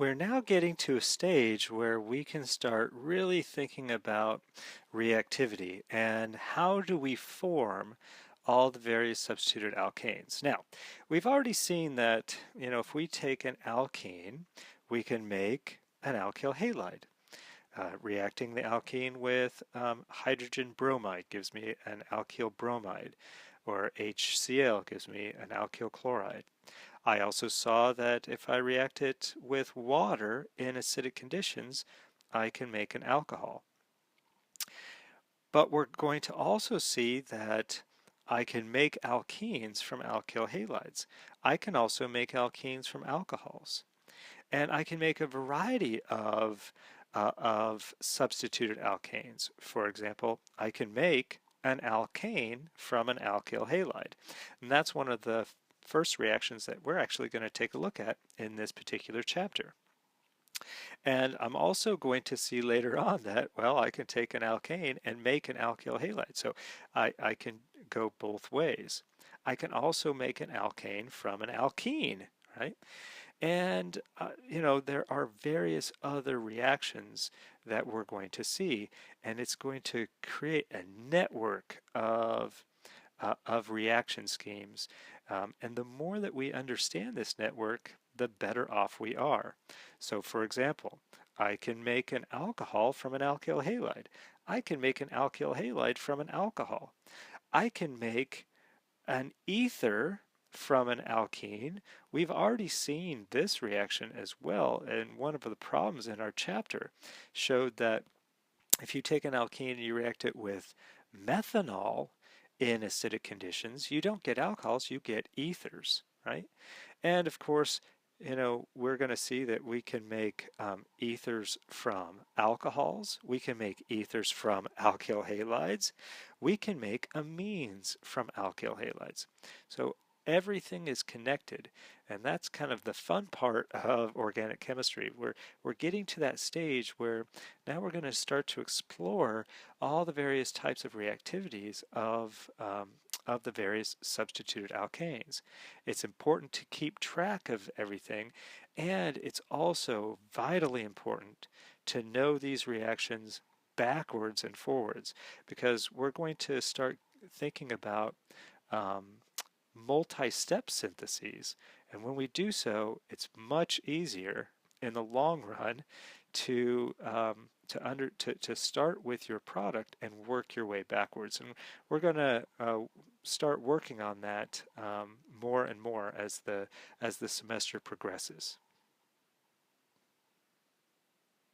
We're now getting to a stage where we can start really thinking about reactivity and how do we form all the various substituted alkanes. Now, we've already seen that, if we take an alkene, we can make an alkyl halide. Reacting the alkene with hydrogen bromide gives me an alkyl bromide, or HCl gives me an alkyl chloride. I also saw that if I react it with water in acidic conditions, I can make an alcohol. But we're going to also see that I can make alkenes from alkyl halides. I can also make alkenes from alcohols. And I can make a variety of substituted alkanes. For example, I can make an alkane from an alkyl halide. And that's one of the first reactions that we're actually going to take a look at in this particular chapter. And I'm also going to see later on that, well, I can take an alkane and make an alkyl halide. So I can go both ways. I can also make an alkane from an alkene, right? And, there are various other reactions that we're going to see, and it's going to create a network of reaction schemes. And the more that we understand this network, the better off we are. So, for example, I can make an alcohol from an alkyl halide. I can make an alkyl halide from an alcohol. I can make an ether from an alkene. We've already seen this reaction as well, and one of the problems in our chapter showed that if you take an alkene and you react it with methanol in acidic conditions, you don't get alcohols, you get ethers, right? And of course, we're going to see that we can make ethers from alcohols. We can make ethers from alkyl halides. We can make amines from alkyl halides. So everything is connected, and that's kind of the fun part of organic chemistry. We're getting to that stage where now we're going to start to explore all the various types of reactivities of the various substituted alkanes. It's important to keep track of everything, and it's also vitally important to know these reactions backwards and forwards, because we're going to start thinking about um, multi-step syntheses, and when we do so, it's much easier in the long run to start with your product and work your way backwards. And we're going to start working on that more and more as the semester progresses.